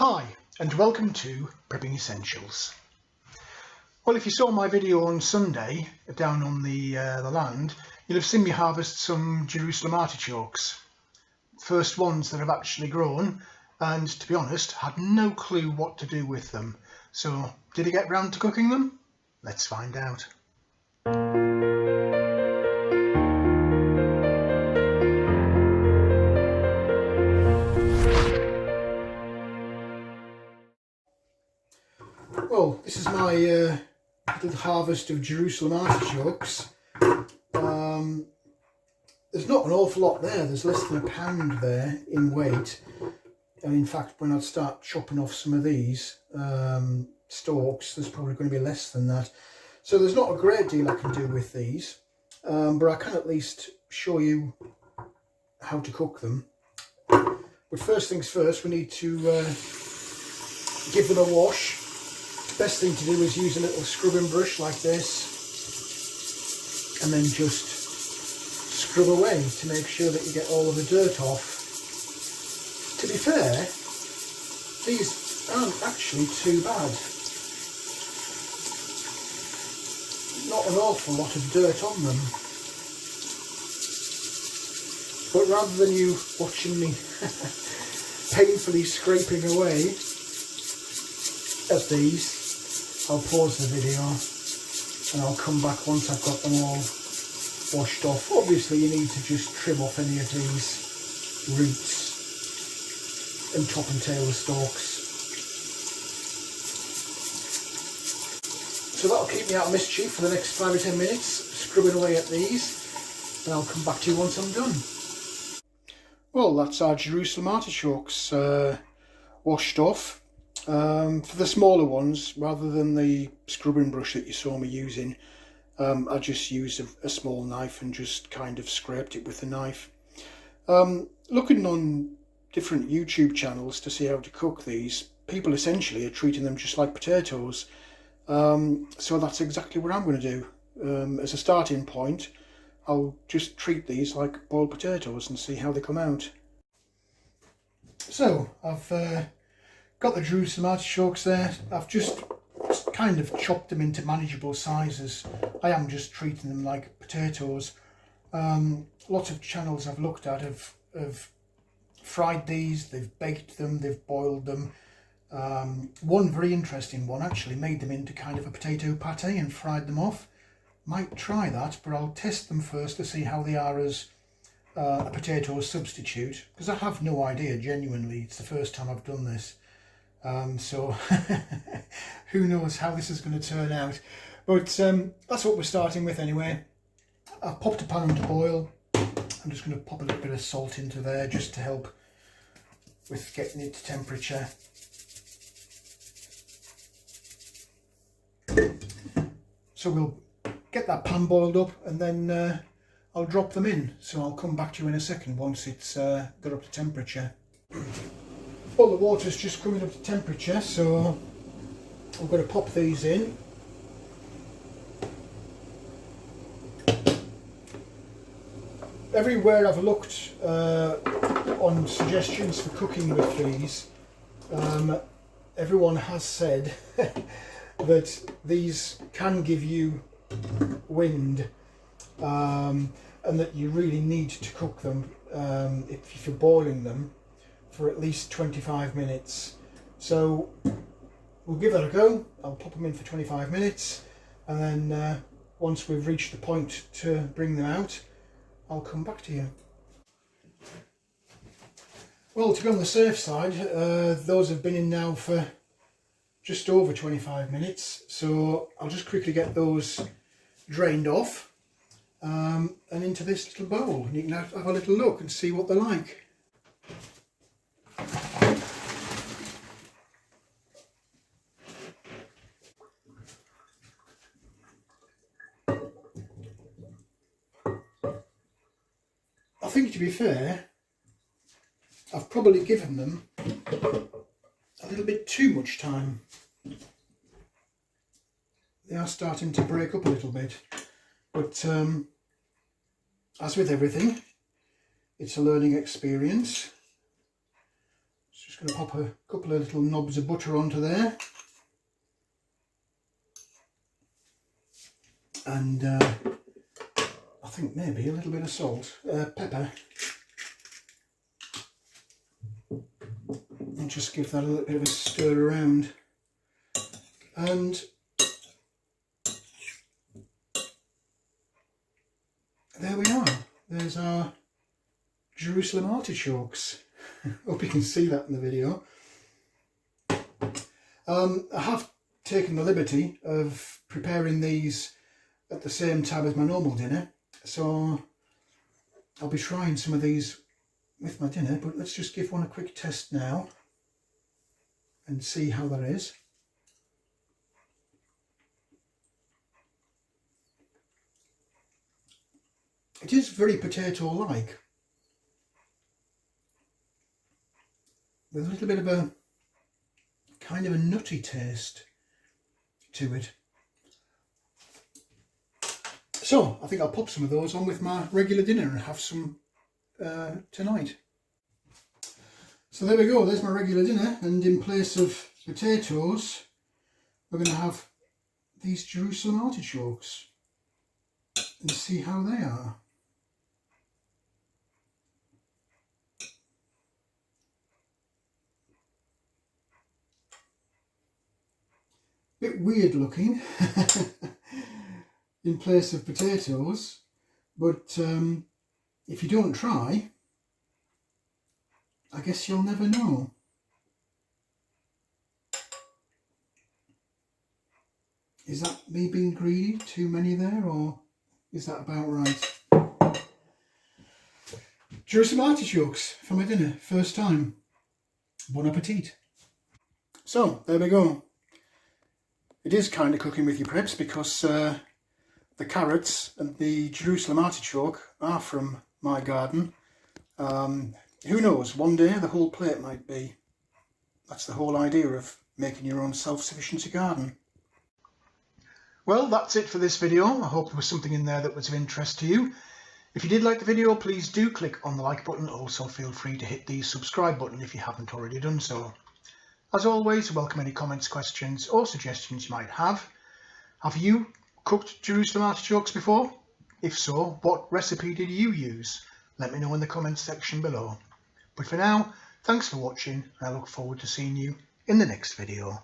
Hi and welcome to Prepping Essentials. Well, if you saw my video on Sunday down on the land, you'll have seen me harvest some Jerusalem artichokes. First ones that have actually grown, and to be honest, had no clue what to do with them. So did I get round to cooking them? Let's find out. Well, this is my little harvest of Jerusalem artichokes. There's not an awful lot there. There's less than a pound there in weight. And in fact, when I start chopping off some of these stalks, there's probably going to be less than that. So there's not a great deal I can do with these, but I can at least show you how to cook them. But first things first, we need to give them a wash. Best thing to do is use a little scrubbing brush like this, and then just scrub away to make sure that you get all of the dirt off. To be fair, these aren't actually too bad. Not an awful lot of dirt on them. But rather than you watching me painfully scraping away at these, I'll pause the video and I'll come back once I've got them all washed off. Obviously you need to just trim off any of these roots and top and tail the stalks. So that'll keep me out of mischief for the next 5 or 10 minutes, scrubbing away at these, and I'll come back to you once I'm done. Well, that's our Jerusalem artichokes washed off. For the smaller ones, rather than the scrubbing brush that you saw me using, I just used a small knife and just kind of scraped it with the knife. Looking on different YouTube channels to see how to cook these, people essentially are treating them just like potatoes. So that's exactly what I'm going to do. As a starting point, I'll just treat these like boiled potatoes and see how they come out. So I've got the Jerusalem artichokes there. I've just kind of chopped them into manageable sizes. I am just treating them like potatoes. Lots of channels I've looked at have fried these, they've baked them, they've boiled them. One very interesting one actually made them into kind of a potato pate and fried them off. Might try that, but I'll test them first to see how they are as a potato substitute, because I have no idea, genuinely. It's the first time I've done this. So who knows how this is going to turn out, but that's what we're starting with anyway. I've popped a pan to boil. I'm just going to pop a little bit of salt into there just to help with getting it to temperature. So we'll get that pan boiled up and then I'll drop them in. So I'll come back to you in a second once it's got up to temperature. Well, the water's just coming up to temperature, so I'm going to pop these in. Everywhere I've looked on suggestions for cooking with these, everyone has said that these can give you wind, and that you really need to cook them if you're boiling them for at least 25 minutes. So we'll give that a go. I'll pop them in for 25 minutes, and then once we've reached the point to bring them out, I'll come back to you. Well, to be on the safe side, those have been in now for just over 25 minutes, so I'll just quickly get those drained off and into this little bowl, and you can have a little look and see what they're like. I think, to be fair, I've probably given them a little bit too much time. They are starting to break up a little bit, but as with everything, it's a learning experience. Let's Just going to pop a couple of little knobs of butter onto there. And I think maybe a little bit of salt, pepper. And just give that a little bit of a stir around. And there we are. There's our Jerusalem artichokes. Hope you can see that in the video. I have taken the liberty of preparing these at the same time as my normal dinner, so I'll be trying some of these with my dinner, but let's just give one a quick test now and see how that is. It is very potato-like, with a little bit of a kind of a nutty taste to it. So I think I'll pop some of those on with my regular dinner and have some tonight. So there we go, there's my regular dinner, and in place of potatoes we're going to have these Jerusalem artichokes and see how they are. Bit weird looking in place of potatoes, but if you don't try, I guess you'll never know. Is that me being greedy? Too many there, or is that about right? Jerusalem artichokes for my dinner, first time. Bon appetit. So there we go. It is kind of cooking with your preps, because the carrots and the Jerusalem artichoke are from my garden. Who knows, one day the whole plate might be. That's the whole idea of making your own self-sufficiency garden. Well, that's it for this video. I hope there was something in there that was of interest to you. If you did like the video, please do click on the like button. Also feel free to hit the subscribe button if you haven't already done so. As always, welcome any comments, questions or suggestions you might have. Have you cooked Jerusalem artichokes before? If so, what recipe did you use? Let me know in the comments section below. But for now, thanks for watching, and I look forward to seeing you in the next video.